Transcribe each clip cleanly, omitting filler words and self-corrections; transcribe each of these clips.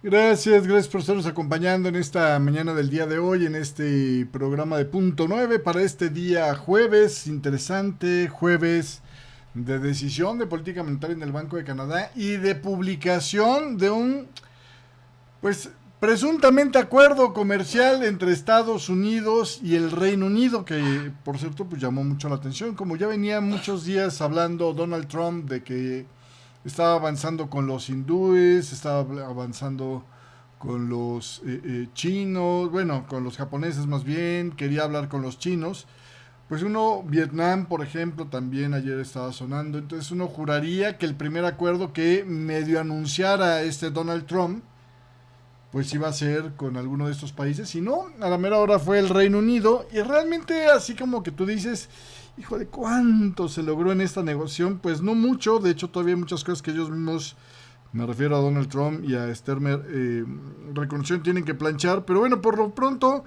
Gracias por estarnos acompañando en esta mañana del día de hoy, en este programa de punto 9 para este día jueves, interesante, jueves de decisión de política monetaria en el Banco de Canadá y de publicación de un, pues, presuntamente acuerdo comercial entre Estados Unidos y el Reino Unido, que por cierto pues llamó mucho la atención, como ya venía muchos días hablando Donald Trump de que estaba avanzando con los hindúes, estaba avanzando con los chinos, bueno, con los japoneses más bien, quería hablar con los chinos. Pues uno, Vietnam, por ejemplo, también ayer estaba sonando, entonces uno juraría que el primer acuerdo que medio anunciara este Donald Trump, pues iba a ser con alguno de estos países, y no, a la mera hora fue el Reino Unido, y realmente así como que tú dices, hijo de cuánto se logró en esta negociación, pues no mucho, de hecho todavía hay muchas cosas que ellos mismos, me refiero a Donald Trump y a Sturmer, reconocieron tienen que planchar, pero bueno, por lo pronto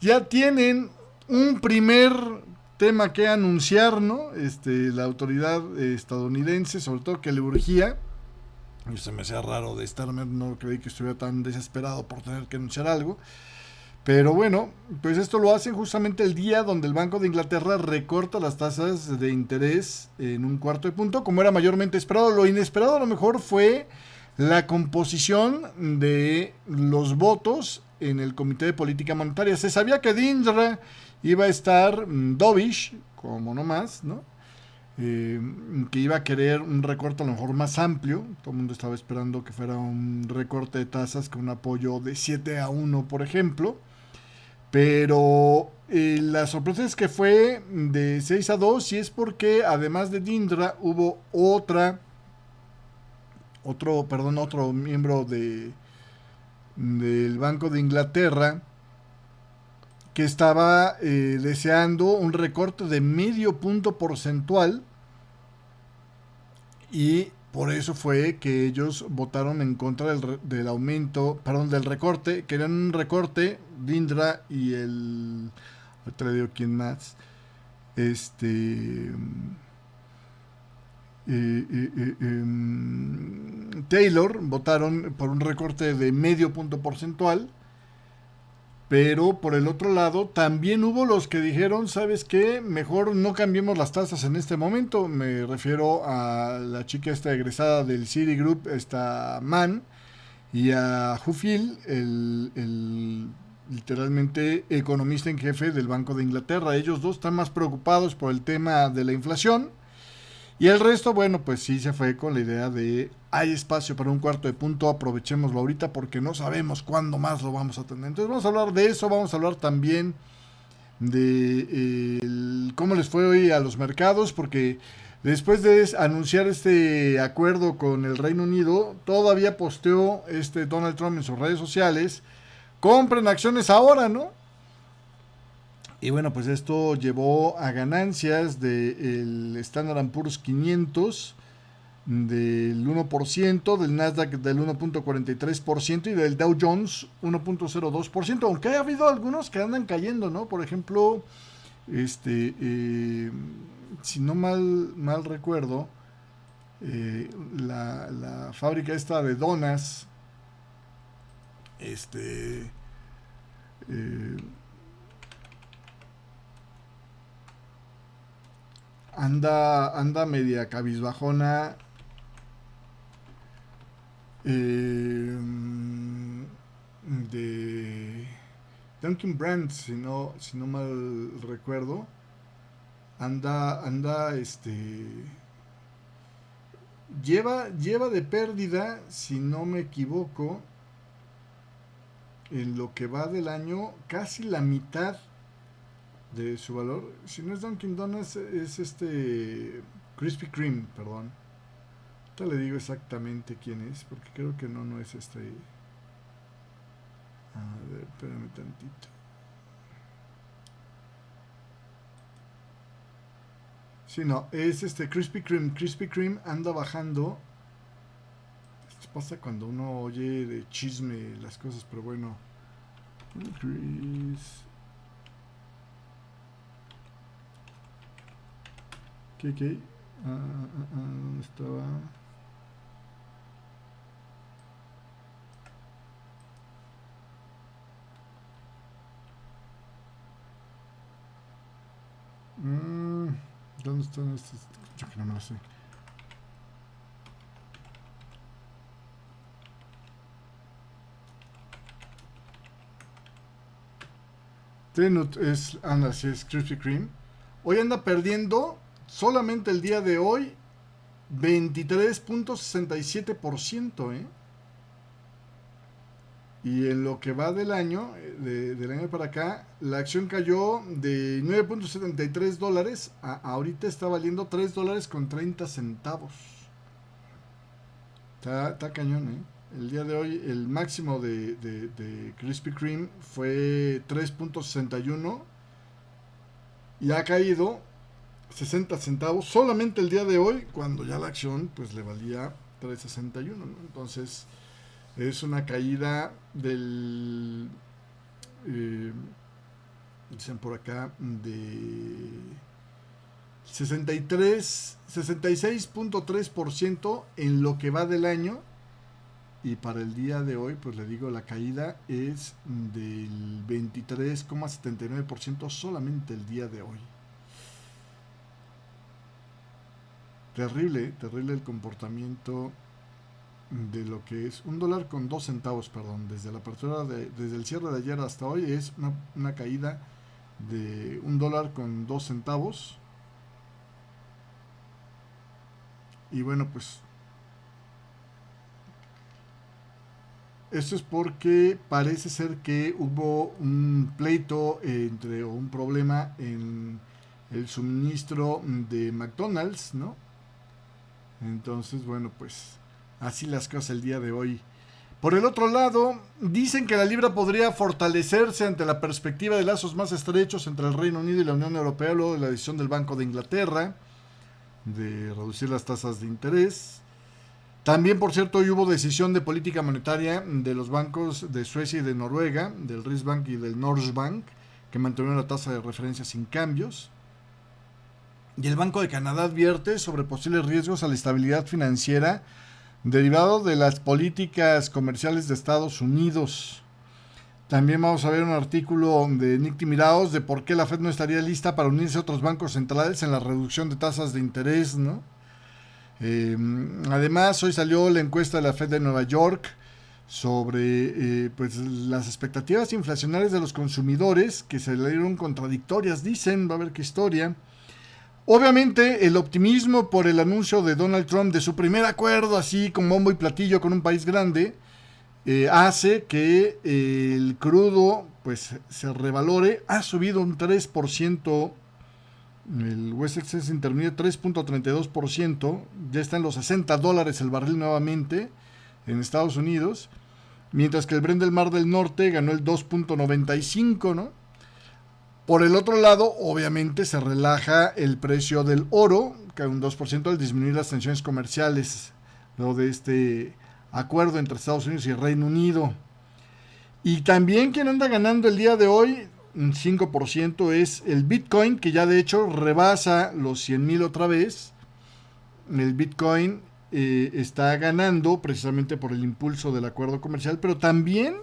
ya tienen un primer tema que anunciar, ¿no? La autoridad estadounidense, sobre todo que le urgía, y se me hacía raro de Starmer, no creí que estuviera tan desesperado por tener que anunciar algo. Pero bueno, pues esto lo hacen justamente el día donde el Banco de Inglaterra recorta las tasas de interés en un cuarto de punto, como era mayormente esperado. Lo inesperado a lo mejor fue la composición de los votos en el Comité de Política Monetaria. Se sabía que Dindra iba a estar dovish, como no más, ¿no? Que iba a querer un recorte a lo mejor más amplio. Todo el mundo estaba esperando que fuera un recorte de tasas con un apoyo de 7-1, por ejemplo. Pero la sorpresa es que fue de 6-2 y es porque además de Dindra hubo otro miembro del Banco de Inglaterra que estaba deseando un recorte de medio punto porcentual y por eso fue que ellos votaron en contra del aumento, perdón, del recorte. Querían un recorte, Dindra y el... Ahorita le digo quién más. Este... Taylor votaron por un recorte de medio punto porcentual. Pero por el otro lado, también hubo los que dijeron, ¿sabes qué? Mejor no cambiemos las tasas en este momento. Me refiero a la chica esta egresada del Citigroup, esta Mann, y a Hufield, el literalmente economista en jefe del Banco de Inglaterra. Ellos dos están más preocupados por el tema de la inflación y el resto, bueno, pues sí se fue con la idea de hay espacio para un cuarto de punto, aprovechémoslo ahorita porque no sabemos cuándo más lo vamos a tener. Entonces vamos a hablar de eso, vamos a hablar también de cómo les fue hoy a los mercados, porque después de anunciar este acuerdo con el Reino Unido, todavía posteó Donald Trump en sus redes sociales, compren acciones ahora, ¿no? Y bueno, pues esto llevó a ganancias del Standard Poor's 500 del 1%, del Nasdaq del 1.43% y del Dow Jones 1.02%, aunque ha habido algunos que andan cayendo, ¿no? Por ejemplo, este, eh, si no mal recuerdo, la fábrica esta de donas, este, eh, anda media cabizbajona. eh, de Dunkin' Brands, si no mal recuerdo, anda, lleva de pérdida, si no me equivoco, en lo que va del año, casi la mitad de su valor. Si no es Dunkin' Donuts, es Krispy Kreme, perdón. Ahorita le digo exactamente quién es, porque creo que no es este. A ver, espérame tantito. Sí, no, es Krispy Kreme. Krispy Kreme anda bajando. Esto pasa cuando uno oye de chisme las cosas, pero bueno. Chris. ¿Qué? ¿Dónde estaba? Mm, ¿Dónde están estos? Yo que no me lo sé. Tenut es, anda, sí, es Krispy Kreme. Hoy anda perdiendo solamente el día de hoy 23.67%, ¿eh? Y en lo que va del año, del año para acá, la acción cayó de 9.73 dólares a ahorita está valiendo 3 dólares con 30 centavos. Está cañón, ¿eh? El día de hoy el máximo de Krispy Kreme fue 3.61 y ha caído 60 centavos solamente el día de hoy, cuando ya la acción pues le valía 3.61, ¿no? Entonces es una caída del, eh, dicen por acá, de 66.3% en lo que va del año. Y para el día de hoy, pues le digo, la caída es del 23,79% solamente el día de hoy. Terrible, terrible el comportamiento de lo que es un dólar con 2 centavos, perdón, desde la apertura, desde el cierre de ayer hasta hoy es una caída de un dólar con 2 centavos. Y bueno, pues esto es porque parece ser que hubo un pleito o un problema en el suministro de McDonald's, ¿no? Entonces, bueno, pues así las cosas el día de hoy. Por el otro lado, dicen que la libra podría fortalecerse ante la perspectiva de lazos más estrechos entre el Reino Unido y la Unión Europea luego de la decisión del Banco de Inglaterra de reducir las tasas de interés. También, por cierto, hoy hubo decisión de política monetaria de los bancos de Suecia y de Noruega, del Riksbank y del Norges Bank, que mantuvieron la tasa de referencia sin cambios. Y el Banco de Canadá advierte sobre posibles riesgos a la estabilidad financiera derivado de las políticas comerciales de Estados Unidos. También vamos a ver un artículo de Nick Timiraos de por qué la Fed no estaría lista para unirse a otros bancos centrales en la reducción de tasas de interés, ¿no? Además, hoy salió la encuesta de la Fed de Nueva York sobre pues las expectativas inflacionarias de los consumidores que se le dieron contradictorias, dicen, va a haber qué historia. Obviamente el optimismo por el anuncio de Donald Trump de su primer acuerdo así con bombo y platillo con un país grande hace que el crudo pues se revalore, ha subido un 3%. El West Texas Intermediate 3.32%, ya está en los $60 el barril nuevamente en Estados Unidos, mientras que el Brent del Mar del Norte ganó el 2.95, ¿no? Por el otro lado, obviamente se relaja el precio del oro, que un 2% al disminuir las tensiones comerciales luego de este acuerdo entre Estados Unidos y Reino Unido. Y también quien anda ganando el día de hoy un 5% es el Bitcoin, que ya de hecho rebasa los 100,000 otra vez. El Bitcoin está ganando precisamente por el impulso del acuerdo comercial, pero también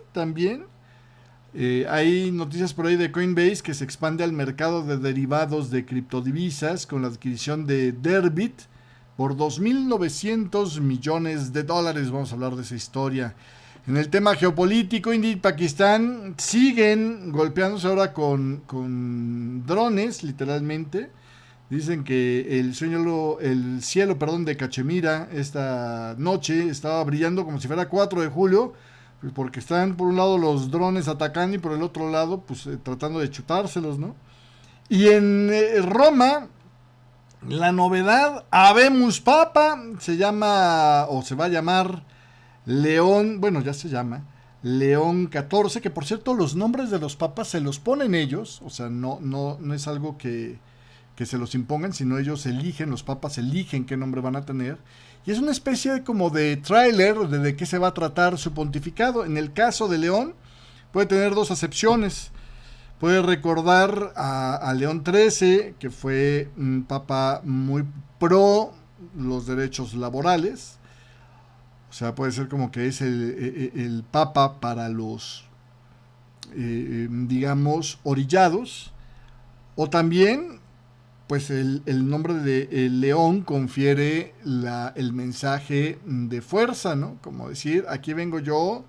hay noticias por ahí de Coinbase que se expande al mercado de derivados de criptodivisas con la adquisición de Derbit por $2.900 millones. Vamos a hablar de esa historia. En el tema geopolítico, India y Pakistán siguen golpeándose ahora con drones, literalmente. Dicen que el cielo de Cachemira esta noche estaba brillando como si fuera 4 de julio, pues porque están por un lado los drones atacando y por el otro lado pues tratando de chutárselos, ¿no? Y en Roma, la novedad, Habemus Papa, se llama o se va a llamar León, bueno, ya se llama León XIV, que por cierto los nombres de los papas se los ponen ellos, o sea, no es algo que se los impongan, sino ellos eligen, los papas eligen qué nombre van a tener. Y es una especie como de tráiler de qué se va a tratar su pontificado. En el caso de León, puede tener dos acepciones. Puede recordar a León XIII, que fue un papa muy pro los derechos laborales. O sea, puede ser como que es el papa para los, digamos, orillados. O también pues el nombre de el león confiere el mensaje de fuerza, ¿no? Como decir, aquí vengo yo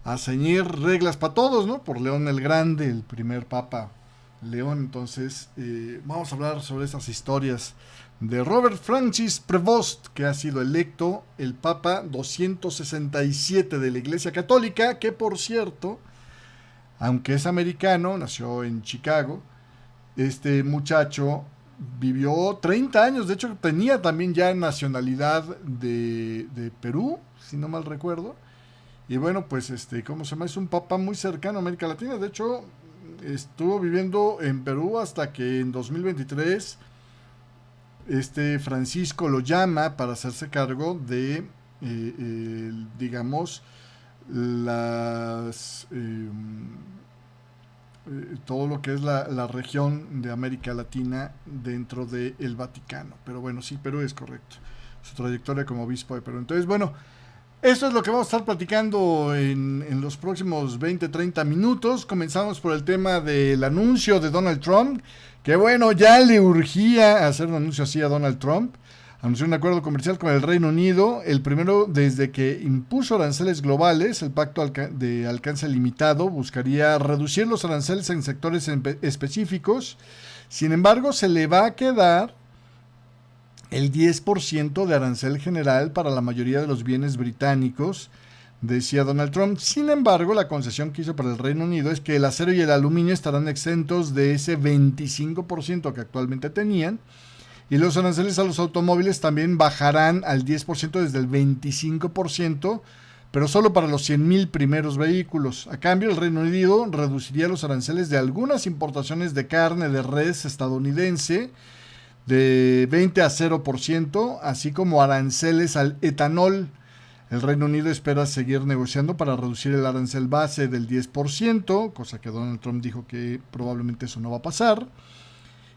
a ceñir reglas para todos, ¿no? Por León el Grande, el primer papa León. Entonces, vamos a hablar sobre esas historias de Robert Francis Prevost, que ha sido electo el Papa 267 de la Iglesia Católica, que por cierto, aunque es americano, nació en Chicago, este muchacho vivió 30 años, de hecho tenía también ya nacionalidad de Perú, si no mal recuerdo. Y bueno, pues ¿cómo se llama? Es un papa muy cercano a América Latina. De hecho, estuvo viviendo en Perú hasta que en 2023 Francisco lo llama para hacerse cargo de, digamos, las todo lo que es la región de América Latina dentro del Vaticano. Pero bueno, sí, Perú es correcto. Su trayectoria como obispo de Perú. Entonces, bueno, esto es lo que vamos a estar platicando en los próximos 20-30 minutos. Comenzamos por el tema del anuncio de Donald Trump, que bueno, ya le urgía hacer un anuncio así a Donald Trump. Anunció un acuerdo comercial con el Reino Unido, el primero desde que impuso aranceles globales. El pacto de alcance limitado buscaría reducir los aranceles en sectores específicos. Sin embargo, se le va a quedar el 10% de arancel general para la mayoría de los bienes británicos, decía Donald Trump. Sin embargo, la concesión que hizo para el Reino Unido es que el acero y el aluminio estarán exentos de ese 25% que actualmente tenían, y los aranceles a los automóviles también bajarán al 10% desde el 25%, pero solo para los 100,000 primeros vehículos. A cambio, el Reino Unido reduciría los aranceles de algunas importaciones de carne de res estadounidense de 20 a 0%, así como aranceles al etanol. El Reino Unido espera seguir negociando para reducir el arancel base del 10%, cosa que Donald Trump dijo que probablemente eso no va a pasar.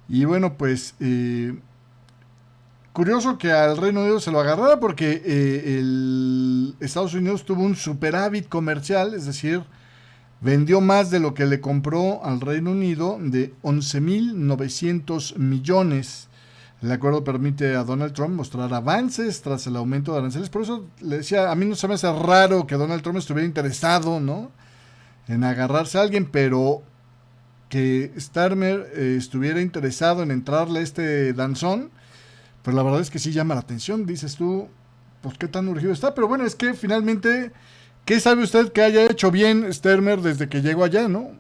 Y bueno, pues curioso que al Reino Unido se lo agarrara, porque Estados Unidos tuvo un superávit comercial, es decir, vendió más de lo que le compró al Reino Unido, de 11.900 millones. El acuerdo permite a Donald Trump mostrar avances tras el aumento de aranceles. Por eso le decía, a mí no se me hace raro que Donald Trump estuviera interesado, ¿no?, en agarrarse a alguien, pero que Starmer estuviera interesado en entrarle a este danzón, pues la verdad es que sí llama la atención. Dices tú, pues qué tan urgido está. Pero bueno, es que finalmente, ¿qué sabe usted que haya hecho bien Starmer desde que llegó allá, no?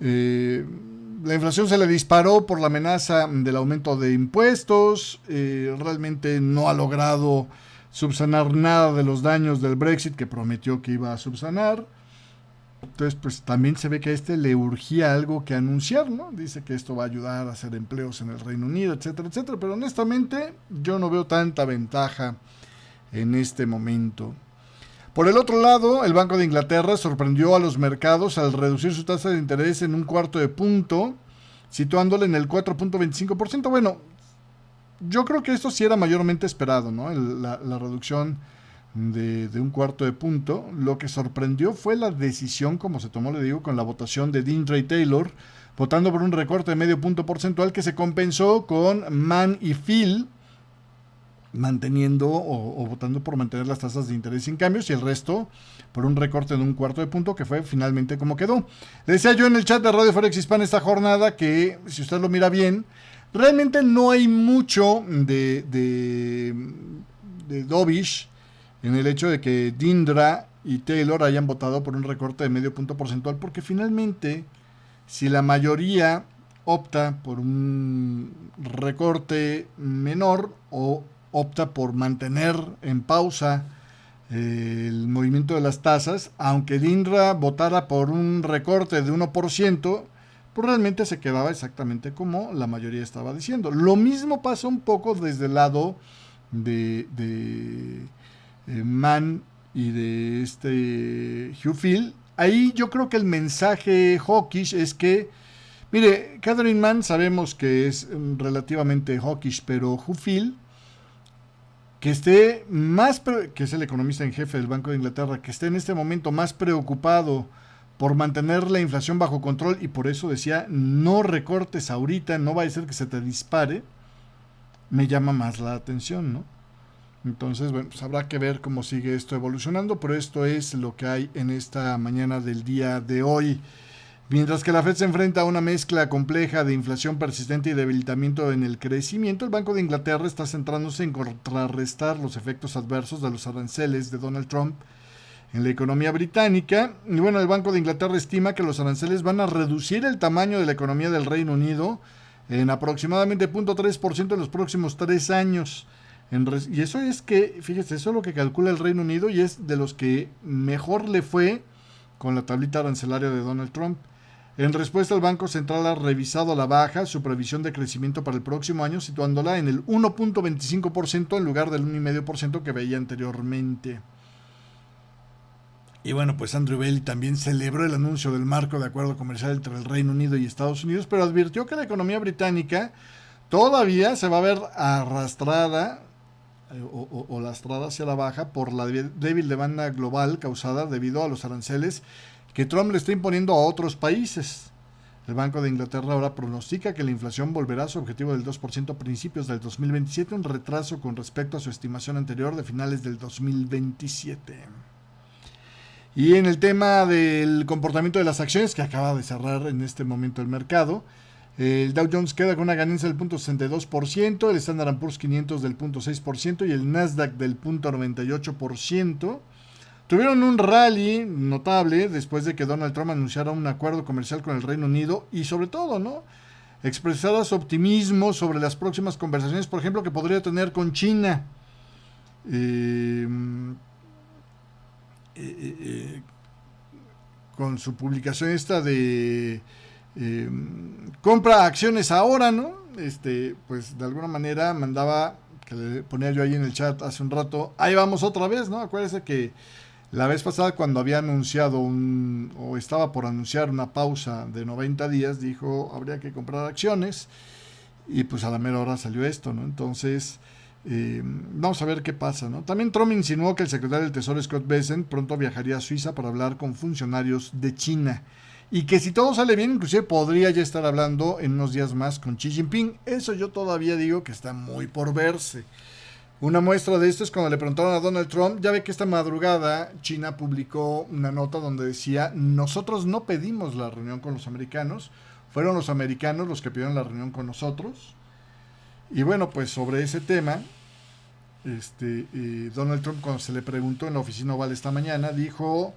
La inflación se le disparó por la amenaza del aumento de impuestos. Realmente no ha logrado subsanar nada de los daños del Brexit que prometió que iba a subsanar. Entonces, pues también se ve que a le urgía algo que anunciar, ¿no? Dice que esto va a ayudar a hacer empleos en el Reino Unido, etcétera, etcétera. Pero honestamente, yo no veo tanta ventaja en este momento. Por el otro lado, el Banco de Inglaterra sorprendió a los mercados al reducir su tasa de interés en 1/4 de punto, situándola en el 4.25%. Bueno, yo creo que esto sí era mayormente esperado, ¿no? La reducción de 1/4 de punto. Lo que sorprendió fue la decisión, como se tomó, le digo, con la votación de Dean Drake Taylor, votando por un recorte de medio punto porcentual que se compensó con Mann y Phil manteniendo o votando por mantener las tasas de interés sin cambios, y el resto por un recorte de 1/4 de punto, que fue finalmente como quedó. Le decía yo en el chat de Radio Forex Hispana esta jornada que, si usted lo mira bien, realmente no hay mucho de dovish en el hecho de que Dindra y Taylor hayan votado por un recorte de medio punto porcentual, porque finalmente, si la mayoría opta por un recorte menor o opta por mantener en pausa el movimiento de las tasas, aunque Dindra votara por un recorte de 1%, pues realmente se quedaba exactamente como la mayoría estaba diciendo. Lo mismo pasa un poco desde el lado de Mann y de Hugh Phil. Ahí yo creo que el mensaje hawkish es que, mire, Catherine Mann sabemos que es relativamente hawkish, pero Hugh Phil, que esté más, que es el economista en jefe del Banco de Inglaterra, que esté en este momento más preocupado por mantener la inflación bajo control, y por eso decía, no recortes ahorita, no va a ser que se te dispare, me llama más la atención, ¿no? Entonces, bueno, pues habrá que ver cómo sigue esto evolucionando, pero esto es lo que hay en esta mañana del día de hoy. Mientras que la Fed se enfrenta a una mezcla compleja de inflación persistente y debilitamiento en el crecimiento, el Banco de Inglaterra está centrándose en contrarrestar los efectos adversos de los aranceles de Donald Trump en la economía británica. Y bueno, el Banco de Inglaterra estima que los aranceles van a reducir el tamaño de la economía del Reino Unido en aproximadamente 0.3% en los próximos 3 años. Y eso es que, fíjese, eso es lo que calcula el Reino Unido y es de los que mejor le fue con la tablita arancelaria de Donald Trump. En respuesta, el Banco Central ha revisado a la baja su previsión de crecimiento para el próximo año, situándola en el 1.25% en lugar del 1,5% que veía anteriormente. Y bueno, pues Andrew Bailey también celebró el anuncio del marco de acuerdo comercial entre el Reino Unido y Estados Unidos, pero advirtió que la economía británica todavía se va a ver arrastrada o lastrada hacia la baja por la débil demanda global causada debido a los aranceles que Trump le está imponiendo a otros países. El Banco de Inglaterra ahora pronostica que la inflación volverá a su objetivo del 2% a principios del 2027, un retraso con respecto a su estimación anterior de finales del 2027. Y en el tema del comportamiento de las acciones, que acaba de cerrar en este momento el mercado, el Dow Jones queda con una ganancia del 0.62%, el Standard & Poor's 500 del 0.6% y el Nasdaq del 0.98%. Tuvieron un rally notable después de que Donald Trump anunciara un acuerdo comercial con el Reino Unido y sobre todo, ¿no?, expresara su optimismo sobre las próximas conversaciones, por ejemplo, que podría tener con China. Con su publicación esta de compra acciones ahora, ¿no? Pues de alguna manera mandaba, que le ponía yo ahí en el chat hace un rato, ahí vamos otra vez, ¿no? Acuérdense que la vez pasada cuando había anunciado o estaba por anunciar una pausa de 90 días, dijo habría que comprar acciones y pues a la mera hora salió esto, ¿no? Entonces, vamos a ver qué pasa, ¿no? También Trump insinuó que el secretario del Tesoro Scott Bessent pronto viajaría a Suiza para hablar con funcionarios de China y que si todo sale bien, inclusive podría ya estar hablando en unos días más con Xi Jinping. Eso yo todavía digo que está muy por verse. Una muestra de esto es cuando le preguntaron a Donald Trump, ya ve que esta madrugada China publicó una nota donde decía, nosotros no pedimos la reunión con los americanos, fueron los americanos los que pidieron la reunión con nosotros. Y bueno, pues sobre ese tema, Donald Trump, cuando se le preguntó en la oficina oval esta mañana, dijo,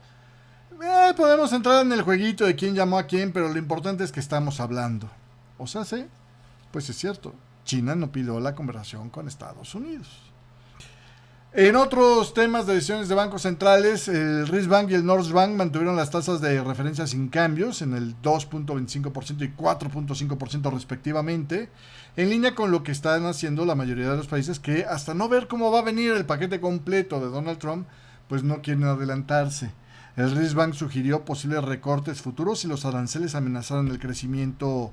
podemos entrar en el jueguito de quién llamó a quién, pero lo importante es que estamos hablando. O sea, sí, pues es cierto, China no pidió la conversación con Estados Unidos. En otros temas de decisiones de bancos centrales, el Riksbank y el Norges Bank mantuvieron las tasas de referencia sin cambios en el 2.25% y 4.5% respectivamente, en línea con lo que están haciendo la mayoría de los países que hasta no ver cómo va a venir el paquete completo de Donald Trump, pues no quieren adelantarse. El Riksbank sugirió posibles recortes futuros si los aranceles amenazaran el crecimiento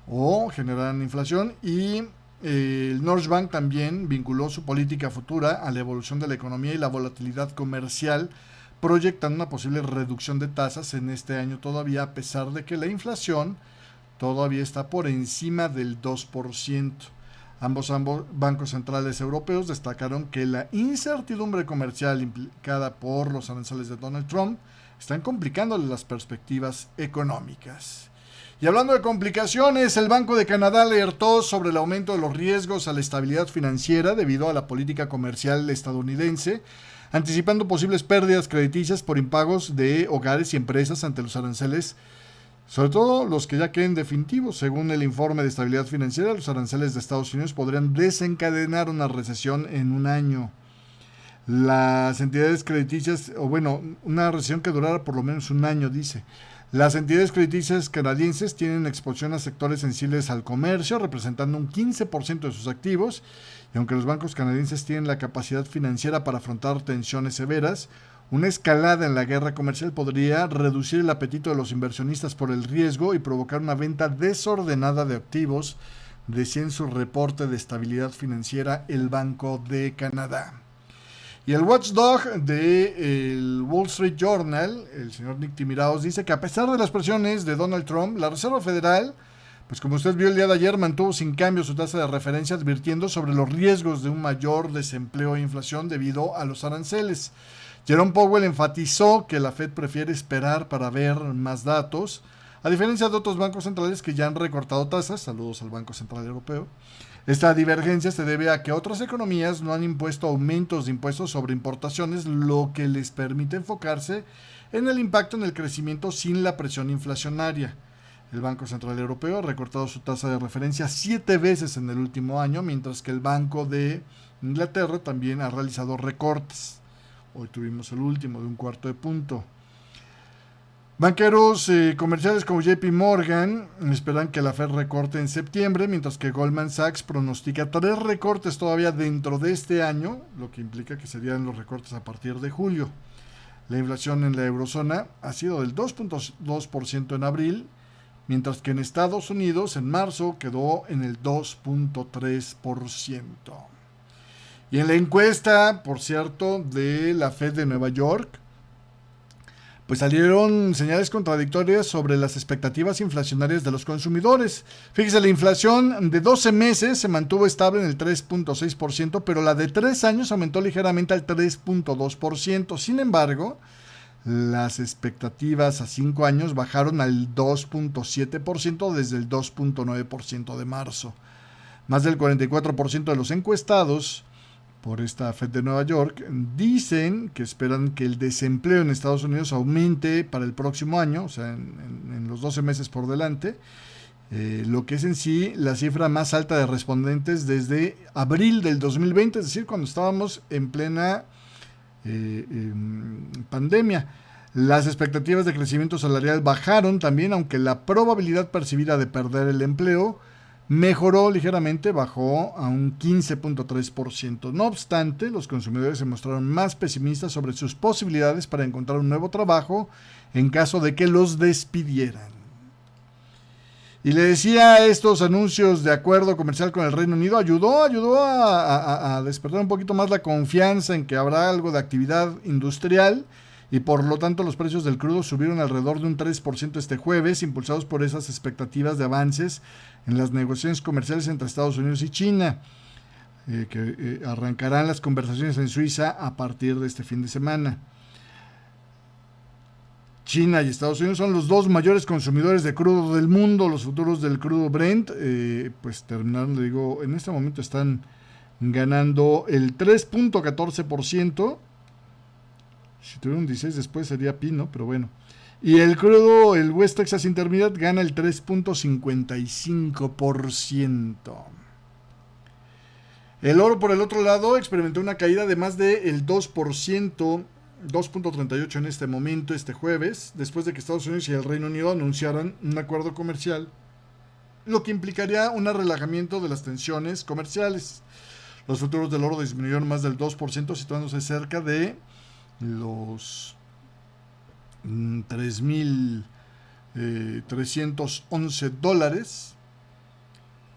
o generaran inflación, y el Norges Bank también vinculó su política futura a la evolución de la economía y la volatilidad comercial, proyectando una posible reducción de tasas en este año todavía, a pesar de que la inflación todavía está por encima del 2%. Ambos bancos centrales europeos destacaron que la incertidumbre comercial implicada por los aranceles de Donald Trump están complicándole las perspectivas económicas. Y hablando de complicaciones, el Banco de Canadá alertó sobre el aumento de los riesgos a la estabilidad financiera debido a la política comercial estadounidense, anticipando posibles pérdidas crediticias por impagos de hogares y empresas ante los aranceles, sobre todo los que ya queden definitivos. Según el informe de estabilidad financiera, los aranceles de Estados Unidos podrían desencadenar una recesión en un año. Las entidades crediticias, una recesión que durara por lo menos un año, dice. Las entidades crediticias canadienses tienen exposición a sectores sensibles al comercio, representando un 15% de sus activos, y aunque los bancos canadienses tienen la capacidad financiera para afrontar tensiones severas, una escalada en la guerra comercial podría reducir el apetito de los inversionistas por el riesgo y provocar una venta desordenada de activos, decía en su reporte de estabilidad financiera el Banco de Canadá. Y el watchdog del Wall Street Journal, el señor Nick Timiraos, dice que a pesar de las presiones de Donald Trump, la Reserva Federal, pues como usted vio el día de ayer, mantuvo sin cambio su tasa de referencia, advirtiendo sobre los riesgos de un mayor desempleo e inflación debido a los aranceles. Jerome Powell enfatizó que la Fed prefiere esperar para ver más datos, a diferencia de otros bancos centrales que ya han recortado tasas. Saludos al Banco Central Europeo. Esta divergencia se debe a que otras economías no han impuesto aumentos de impuestos sobre importaciones, lo que les permite enfocarse en el impacto en el crecimiento sin la presión inflacionaria. El Banco Central Europeo ha recortado su tasa de referencia 7 veces en el último año, mientras que el Banco de Inglaterra también ha realizado recortes. Hoy tuvimos el último de 1/4 punto. Banqueros comerciales como JP Morgan esperan que la Fed recorte en septiembre, mientras que Goldman Sachs pronostica 3 recortes todavía dentro de este año, lo que implica que serían los recortes a partir de julio. La inflación en la eurozona ha sido del 2.2% en abril, mientras que en Estados Unidos en marzo quedó en el 2.3%. Y en la encuesta, por cierto, de la Fed de Nueva York, pues salieron señales contradictorias sobre las expectativas inflacionarias de los consumidores. Fíjese, la inflación de 12 meses se mantuvo estable en el 3.6%, pero la de 3 años aumentó ligeramente al 3.2%. Sin embargo, las expectativas a 5 años bajaron al 2.7% desde el 2.9% de marzo. Más del 44% de los encuestados por esta Fed de Nueva York dicen que esperan que el desempleo en Estados Unidos aumente para el próximo año, o sea, en los 12 meses por delante, lo que es en sí la cifra más alta de respondentes desde abril del 2020, es decir, cuando estábamos en plena pandemia. Las expectativas de crecimiento salarial bajaron también, aunque la probabilidad percibida de perder el empleo mejoró ligeramente, bajó a un 15.3%. No obstante, los consumidores se mostraron más pesimistas sobre sus posibilidades para encontrar un nuevo trabajo en caso de que los despidieran. Y le decía, estos anuncios de acuerdo comercial con el Reino Unido ayudó a despertar un poquito más la confianza en que habrá algo de actividad industrial, y por lo tanto los precios del crudo subieron alrededor de un 3% este jueves, impulsados por esas expectativas de avances en las negociaciones comerciales entre Estados Unidos y China, que arrancarán las conversaciones en Suiza a partir de este fin de semana. China y Estados Unidos son los dos mayores consumidores de crudo del mundo. Los futuros del crudo Brent, pues terminaron, le digo, en este momento están ganando el 3.14%. Si tuviera un 16 después sería pino, pero bueno. Y el crudo, el West Texas Intermediate, gana el 3.55%. El oro, por el otro lado, experimentó una caída de más del 2%, 2.38 en este momento, este jueves, después de que Estados Unidos y el Reino Unido anunciaran un acuerdo comercial, lo que implicaría un relajamiento de las tensiones comerciales. Los futuros del oro disminuyeron más del 2%, situándose cerca de los 3.311 dólares,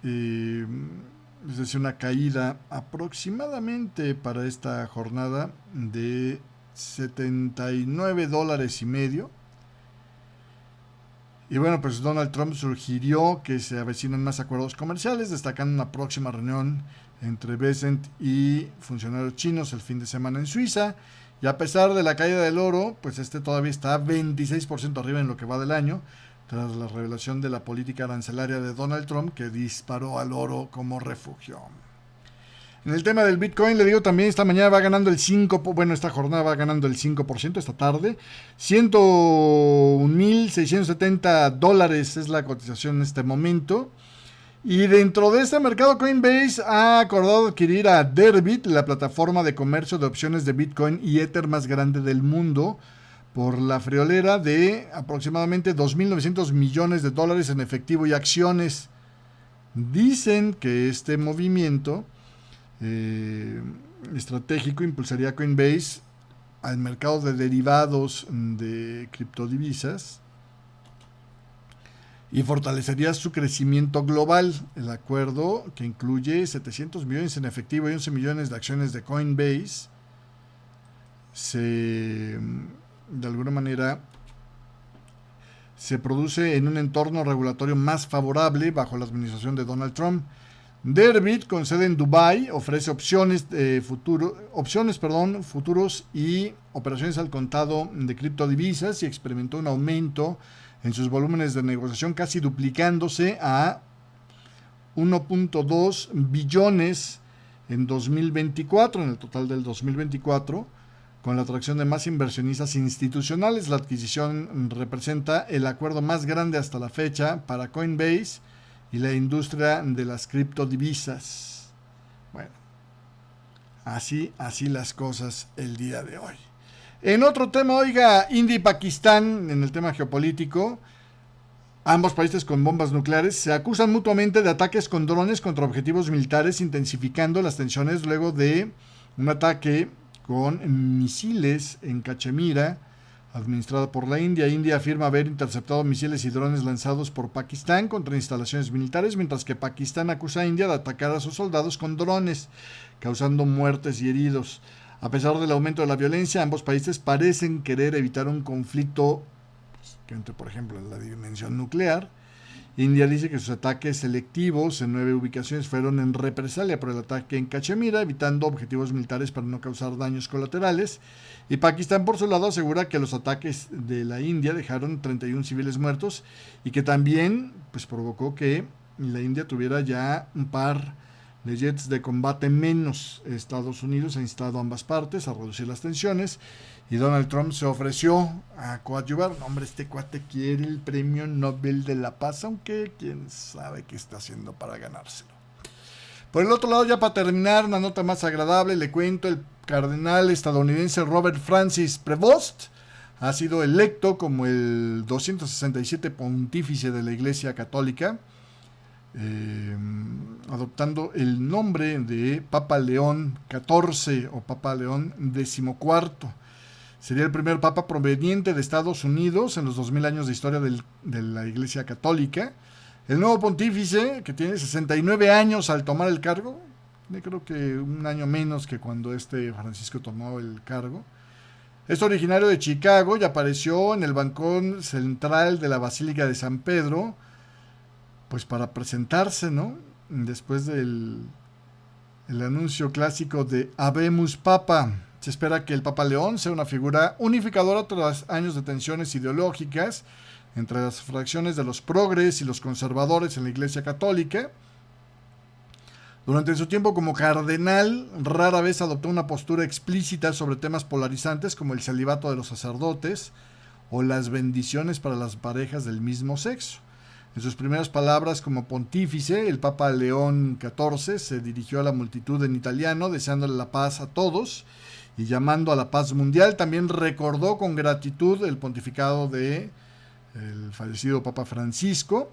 es decir, una caída aproximadamente para esta jornada de 79 dólares y medio. Y bueno, pues Donald Trump sugirió que se avecinan más acuerdos comerciales, destacando una próxima reunión entre Bessent y funcionarios chinos el fin de semana en Suiza. Y a pesar de la caída del oro, pues este todavía está 26% arriba en lo que va del año, tras la revelación de la política arancelaria de Donald Trump, que disparó al oro como refugio. En el tema del Bitcoin, le digo también, esta mañana va ganando el 5%, bueno, esta jornada va ganando el 5%, esta tarde. 101.670 dólares es la cotización en este momento. Y dentro de este mercado, Coinbase ha acordado adquirir a Deribit, la plataforma de comercio de opciones de Bitcoin y Ether más grande del mundo, por la friolera de aproximadamente 2.900 millones de dólares en efectivo y acciones. Dicen que este movimiento estratégico impulsaría a Coinbase al mercado de derivados de criptodivisas y fortalecería su crecimiento global. El acuerdo, que incluye 700 millones en efectivo y 11 millones de acciones de Coinbase, de alguna manera, se produce en un entorno regulatorio más favorable bajo la administración de Donald Trump. Deribit, con sede en Dubái, ofrece futuros y operaciones al contado de criptodivisas y experimentó un aumento en sus volúmenes de negociación, casi duplicándose a 1.2 billones en 2024, en el total del 2024, con la atracción de más inversionistas institucionales. La adquisición representa el acuerdo más grande hasta la fecha para Coinbase y la industria de las criptodivisas. Bueno, así las cosas el día de hoy. En otro tema, oiga, India y Pakistán, en el tema geopolítico, ambos países con bombas nucleares se acusan mutuamente de ataques con drones contra objetivos militares, intensificando las tensiones luego de un ataque con misiles en Cachemira, administrada por la India. India afirma haber interceptado misiles y drones lanzados por Pakistán contra instalaciones militares, mientras que Pakistán acusa a India de atacar a sus soldados con drones, causando muertes y heridos. A pesar del aumento de la violencia, ambos países parecen querer evitar un conflicto que entre, por ejemplo, en la dimensión nuclear. India dice que sus ataques selectivos en 9 ubicaciones fueron en represalia por el ataque en Cachemira, evitando objetivos militares para no causar daños colaterales. Y Pakistán, por su lado, asegura que los ataques de la India dejaron 31 civiles muertos y que también provocó que la India tuviera ya un par de jets de combate menos. Estados Unidos ha instado a ambas partes a reducir las tensiones y Donald Trump se ofreció a coadyuvar. No, hombre, este cuate quiere el premio Nobel de la Paz, aunque quién sabe qué está haciendo para ganárselo. Por el otro lado, ya para terminar, una nota más agradable, le cuento, el cardenal estadounidense Robert Francis Prevost ha sido electo como el 267 pontífice de la Iglesia Católica, adoptando el nombre de Papa León XIV o Papa León XIV. Sería el primer papa proveniente de Estados Unidos en los 2000 años de historia de la Iglesia Católica. El nuevo pontífice, que tiene 69 años al tomar el cargo, creo que un año menos que cuando Francisco tomó el cargo, es originario de Chicago y apareció en el balcón central de la Basílica de San Pedro, pues para presentarse, ¿no? Después del anuncio clásico de Habemus Papa. Se espera que el Papa León sea una figura unificadora tras años de tensiones ideológicas entre las fracciones de los progres y los conservadores en la Iglesia Católica. Durante su tiempo como cardenal, rara vez adoptó una postura explícita sobre temas polarizantes como el celibato de los sacerdotes o las bendiciones para las parejas del mismo sexo. En sus primeras palabras como pontífice, el Papa León XIV se dirigió a la multitud en italiano, deseándole la paz a todos y llamando a la paz mundial. También recordó con gratitud el pontificado de el fallecido Papa Francisco.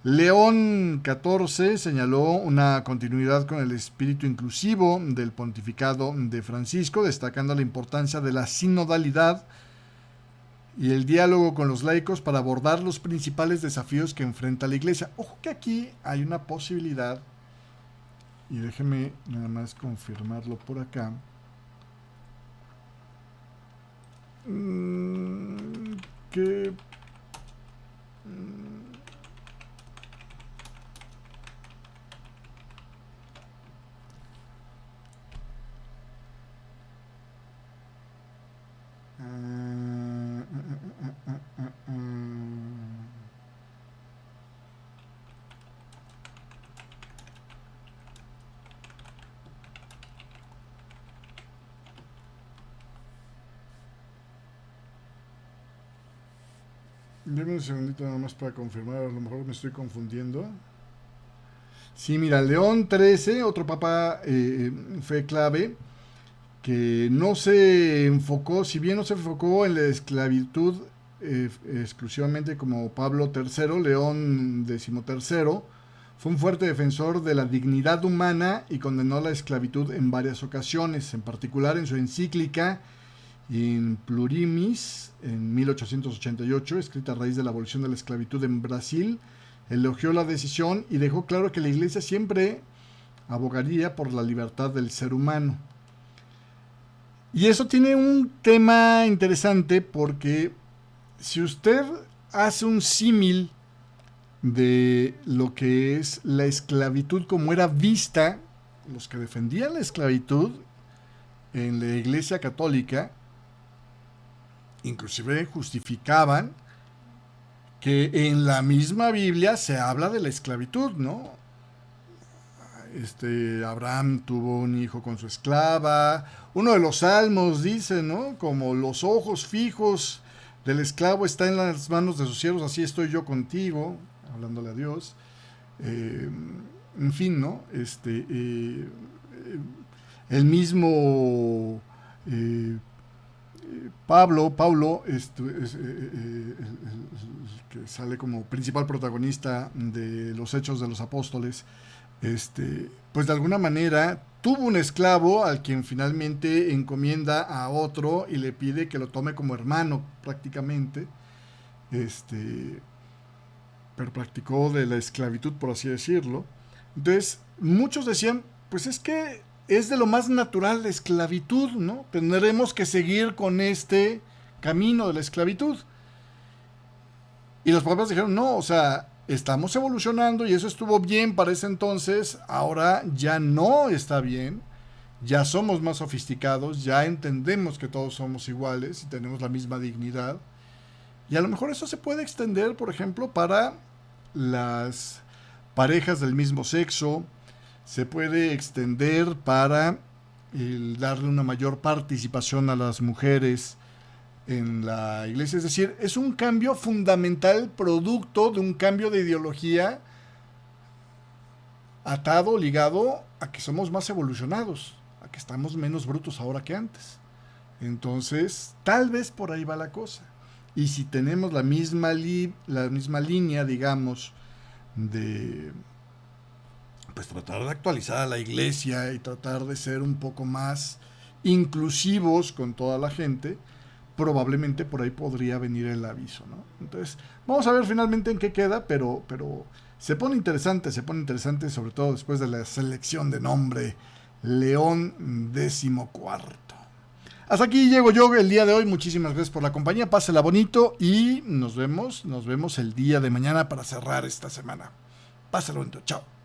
León XIV señaló una continuidad con el espíritu inclusivo del pontificado de Francisco, destacando la importancia de la sinodalidad y el diálogo con los laicos para abordar los principales desafíos que enfrenta la Iglesia. Ojo que aquí hay una posibilidad, y déjeme nada más confirmarlo por acá, que deme un segundito nada más para confirmar, a lo mejor me estoy confundiendo. Sí, mira, León XIII, otro papa, fue clave, que no se enfocó, si bien no se enfocó en la esclavitud exclusivamente como Pablo III, León XIII fue un fuerte defensor de la dignidad humana y condenó la esclavitud en varias ocasiones, en particular en su encíclica In Plurimis en 1888, escrita a raíz de la abolición de la esclavitud en Brasil. Elogió la decisión y dejó claro que la Iglesia siempre abogaría por la libertad del ser humano. Y eso tiene un tema interesante porque si usted hace un símil de lo que es la esclavitud como era vista, los que defendían la esclavitud en la Iglesia Católica, inclusive justificaban que en la misma Biblia se habla de la esclavitud, ¿no? Abraham tuvo un hijo con su esclava. Uno de los salmos dice, ¿no? Como los ojos fijos del esclavo están en las manos de sus siervos, así estoy yo contigo, hablándole a Dios. En fin, ¿no? El mismo Paulo, el que sale como principal protagonista de los Hechos de los Apóstoles, pues de alguna manera tuvo un esclavo al quien finalmente encomienda a otro y le pide que lo tome como hermano prácticamente, pero practicó de la esclavitud, por así decirlo. Entonces muchos decían, pues es que es de lo más natural la esclavitud, ¿no? Tendremos que seguir con este camino de la esclavitud. Y los papas dijeron, no, o sea, estamos evolucionando y eso estuvo bien para ese entonces, ahora ya no está bien, ya somos más sofisticados, ya entendemos que todos somos iguales y tenemos la misma dignidad. Y a lo mejor eso se puede extender, por ejemplo, para las parejas del mismo sexo, se puede extender para darle una mayor participación a las mujeres en la iglesia. Es decir, es un cambio fundamental producto de un cambio de ideología atado, ligado a que somos más evolucionados, a que estamos menos brutos ahora que antes. Entonces, tal vez por ahí va la cosa. Y si tenemos la misma línea, digamos, de pues tratar de actualizar a la iglesia y tratar de ser un poco más inclusivos con toda la gente, probablemente por ahí podría venir el aviso, ¿no? Entonces, vamos a ver finalmente en qué queda, pero se pone interesante, sobre todo después de la selección de nombre León XIV. Hasta aquí llego yo el día de hoy. Muchísimas gracias por la compañía. Pásela bonito y nos vemos el día de mañana para cerrar esta semana. Páselo bonito. Chao.